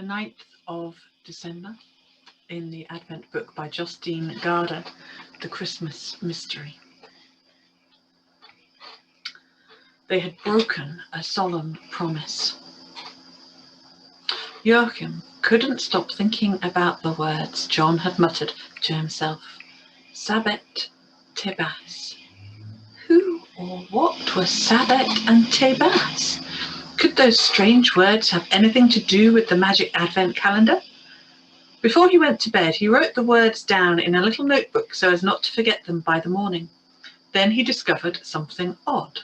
the 9th of December in the Advent book by Justine Garda, The Christmas Mystery. They had broken a solemn promise. Joachim couldn't stop thinking about the words John had muttered to himself. Sabet Tebas. Who or what were Sabet and Tebas? Could those strange words have anything to do with the magic Advent calendar? Before he went to bed, he wrote the words down in a little notebook so as not to forget them by the morning. Then he discovered something odd.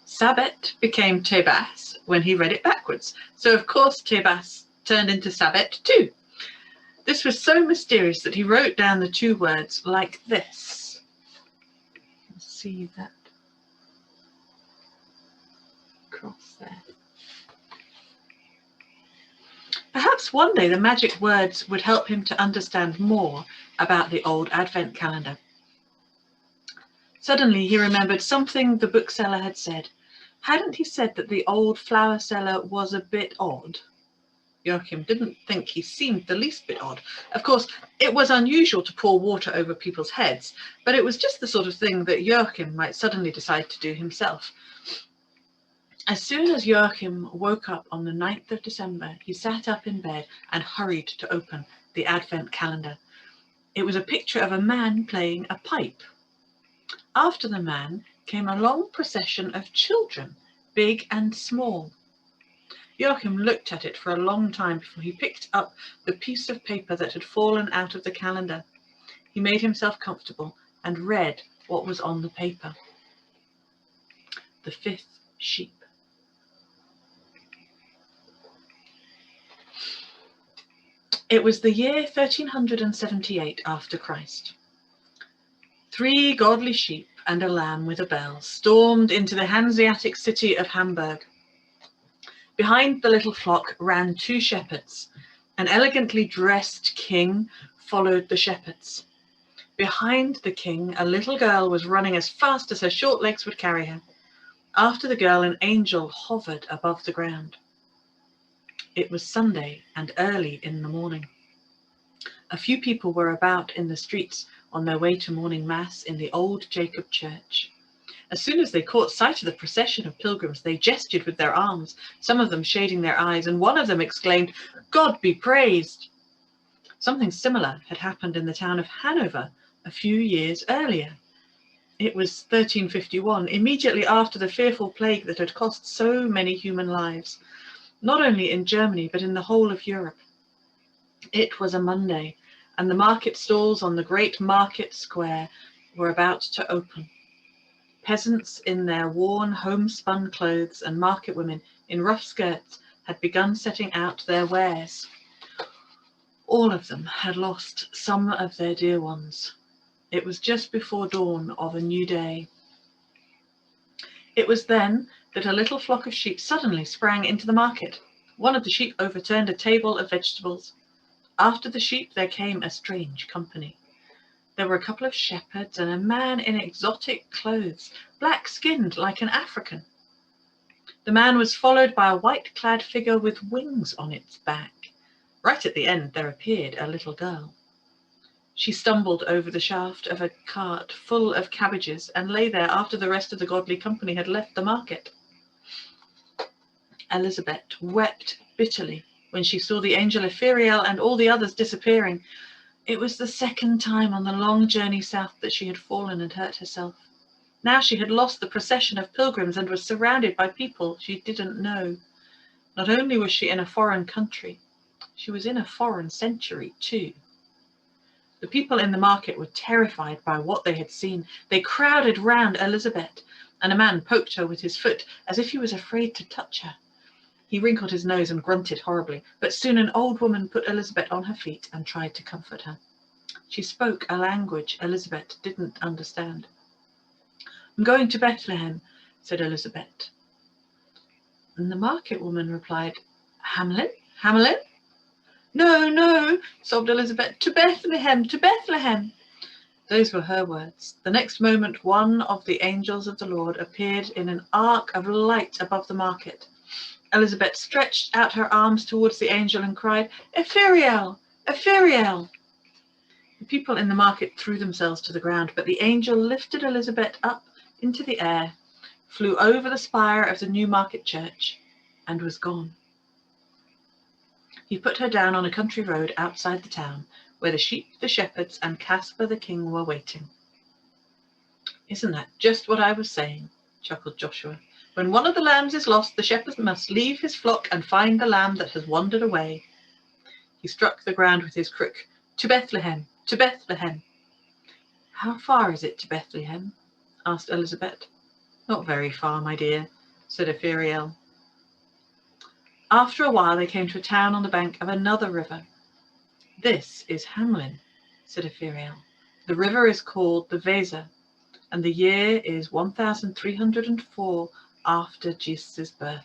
Sabet became Tebas when he read it backwards, so of course Tebas turned into Sabet too. This was so mysterious that he wrote down the two words like this. You'll see that cross there. Perhaps one day the magic words would help him to understand more about the old Advent calendar. Suddenly he remembered something the bookseller had said. Hadn't he said that the old flower seller was a bit odd? Joachim didn't think he seemed the least bit odd. Of course, it was unusual to pour water over people's heads, but it was just the sort of thing that Joachim might suddenly decide to do himself. As soon as Joachim woke up on the 9th of December, he sat up in bed and hurried to open the Advent calendar. It was a picture of a man playing a pipe. After the man came a long procession of children, big and small. Joachim looked at it for a long time before he picked up the piece of paper that had fallen out of the calendar. He made himself comfortable and read what was on the paper. The fifth sheep. It was the year 1378 after Christ. 3 godly sheep and a lamb with a bell stormed into the Hanseatic city of Hamburg. Behind the little flock ran 2 shepherds. An elegantly dressed king followed the shepherds. Behind the king, a little girl was running as fast as her short legs would carry her. After the girl, an angel hovered above the ground. It was Sunday and early in the morning. A few people were about in the streets on their way to morning mass in the old Jacob church. As soon as they caught sight of the procession of pilgrims, they gestured with their arms, some of them shading their eyes, and one of them exclaimed, "God be praised!" Something similar had happened in the town of Hanover a few years earlier. It was 1351, immediately after the fearful plague that had cost so many human lives, not only in Germany, but in the whole of Europe. It was a Monday, and the market stalls on the great market square were about to open. Peasants in their worn homespun clothes and market women in rough skirts had begun setting out their wares. All of them had lost some of their dear ones. It was just before dawn of a new day. It was then that a little flock of sheep suddenly sprang into the market. One of the sheep overturned a table of vegetables. After the sheep there came a strange company. There were a couple of shepherds and a man in exotic clothes, black-skinned like an African. The man was followed by a white-clad figure with wings on its back. Right at the end there appeared a little girl. She stumbled over the shaft of a cart full of cabbages and lay there after the rest of the godly company had left the market. Elizabeth wept bitterly when she saw the angel Ephriel and all the others disappearing. It was the second time on the long journey south that she had fallen and hurt herself. Now she had lost the procession of pilgrims and was surrounded by people she didn't know. Not only was she in a foreign country, she was in a foreign century too. The people in the market were terrified by what they had seen. They crowded round Elizabeth, and a man poked her with his foot as if he was afraid to touch her. He wrinkled his nose and grunted horribly, but soon an old woman put Elizabeth on her feet and tried to comfort her. She spoke a language Elizabeth didn't understand. "I'm going to Bethlehem," said Elizabeth. And the market woman replied, "Hamelin? Hamelin?" "No, no," sobbed Elizabeth, "to Bethlehem, to Bethlehem." Those were her words. The next moment, one of the angels of the Lord appeared in an arc of light above the market. Elizabeth stretched out her arms towards the angel and cried, "Ephiriel! Ephiriel!" The people in the market threw themselves to the ground, but the angel lifted Elizabeth up into the air, flew over the spire of the Newmarket Church, and was gone. He put her down on a country road outside the town, where the sheep, the shepherds, and Caspar the king were waiting. "Isn't that just what I was saying?" chuckled Joshua. "When one of the lambs is lost, the shepherd must leave his flock and find the lamb that has wandered away." He struck the ground with his crook. "To Bethlehem! To Bethlehem!" "How far is it to Bethlehem?" asked Elizabeth. "Not very far, my dear," said Ephiriel. After a while they came to a town on the bank of another river. "This is Hamlin," said Ephiriel. "The river is called the Weser, and the year is 1304 after Jesus' birth.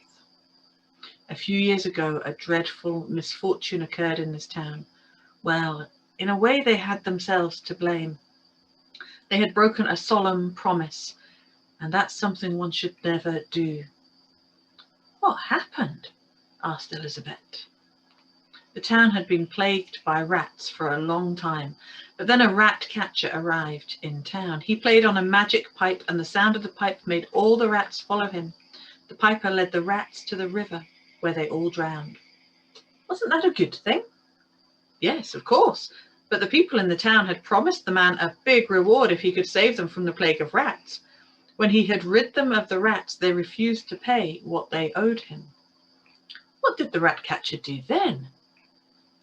A few years ago, a dreadful misfortune occurred in this town. Well, in a way they had themselves to blame. They had broken a solemn promise, and that's something one should never do." "What happened?" asked Elizabeth. The town had been plagued by rats for a long time, but then a rat catcher arrived in town. He played on a magic pipe, and the sound of the pipe made all the rats follow him. The piper led the rats to the river, where they all drowned. Wasn't that a good thing? Yes, of course, but the people in the town had promised the man a big reward if he could save them from the plague of rats. When he had rid them of the rats, they refused to pay what they owed him. What did the rat catcher do then?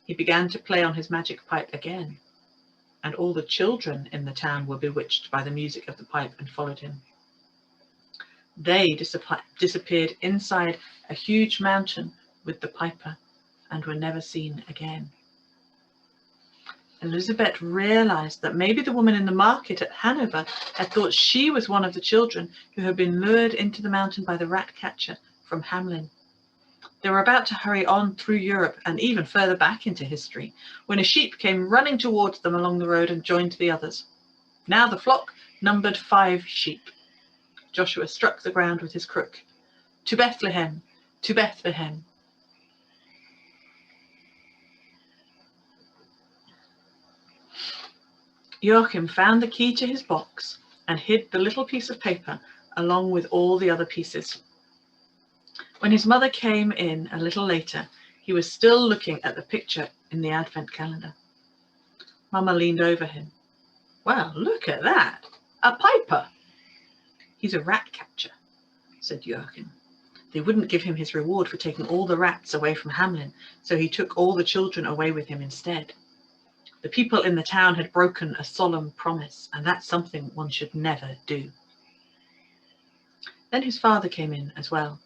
He began to play on his magic pipe again, and all the children in the town were bewitched by the music of the pipe and followed him. They disappeared inside a huge mountain with the piper and were never seen again. Elizabeth realized that maybe the woman in the market at Hanover had thought she was one of the children who had been lured into the mountain by the rat catcher from Hamlin. They were about to hurry on through Europe and even further back into history when a sheep came running towards them along the road and joined the others. Now the flock numbered 5 sheep. Joshua struck the ground with his crook. "To Bethlehem! To Bethlehem!" Joachim found the key to his box and hid the little piece of paper along with all the other pieces. When his mother came in a little later, he was still looking at the picture in the advent calendar. Mama leaned over him. "Well, look at that! A piper!" "He's a rat catcher," said Joachim. "They wouldn't give him his reward for taking all the rats away from Hamlin, so he took all the children away with him instead. The people in the town had broken a solemn promise, and that's something one should never do." Then his father came in as well.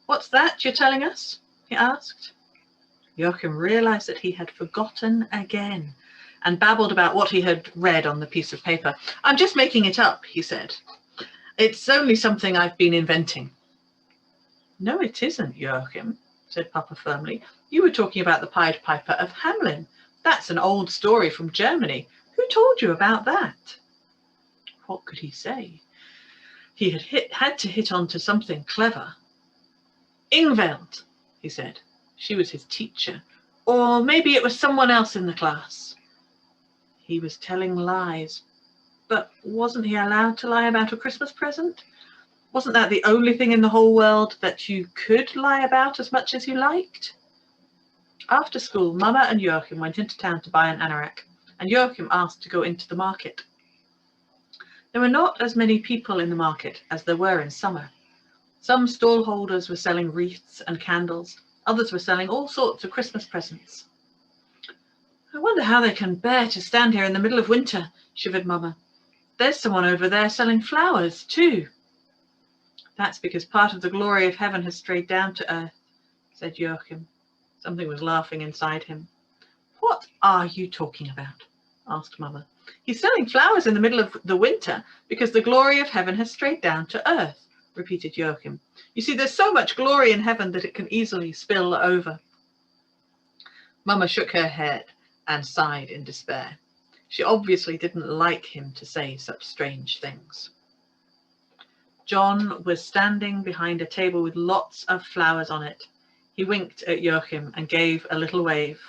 "What's that you're telling us?" he asked. Joachim realized that he had forgotten again and babbled about what he had read on the piece of paper. "I'm just making it up," he said. "It's only something I've been inventing." "No, it isn't, Joachim," said Papa firmly. "You were talking about the Pied Piper of Hamlin. That's an old story from Germany. Who told you about that?" What could he say? He had to hit on to something clever. "Ingveld," he said. "She was his teacher. Or maybe it was someone else in the class." He was telling lies. But wasn't he allowed to lie about a Christmas present? Wasn't that the only thing in the whole world that you could lie about as much as you liked? After school, Mama and Joachim went into town to buy an anorak, and Joachim asked to go into the market. There were not as many people in the market as there were in summer. Some stallholders were selling wreaths and candles. Others were selling all sorts of Christmas presents. "I wonder how they can bear to stand here in the middle of winter," shivered Mama. "There's someone over there selling flowers, too." "That's because part of the glory of heaven has strayed down to earth," said Joachim. Something was laughing inside him. "What are you talking about?" asked Mother. "He's selling flowers in the middle of the winter because the glory of heaven has strayed down to earth," repeated Joachim. "You see, there's so much glory in heaven that it can easily spill over." Mama shook her head and sighed in despair. She obviously didn't like him to say such strange things. John was standing behind a table with lots of flowers on it. He winked at Joachim and gave a little wave.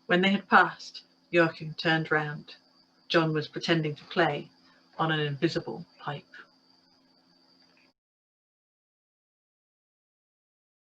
When they had passed, Joachim turned round. John was pretending to play on an invisible pipe.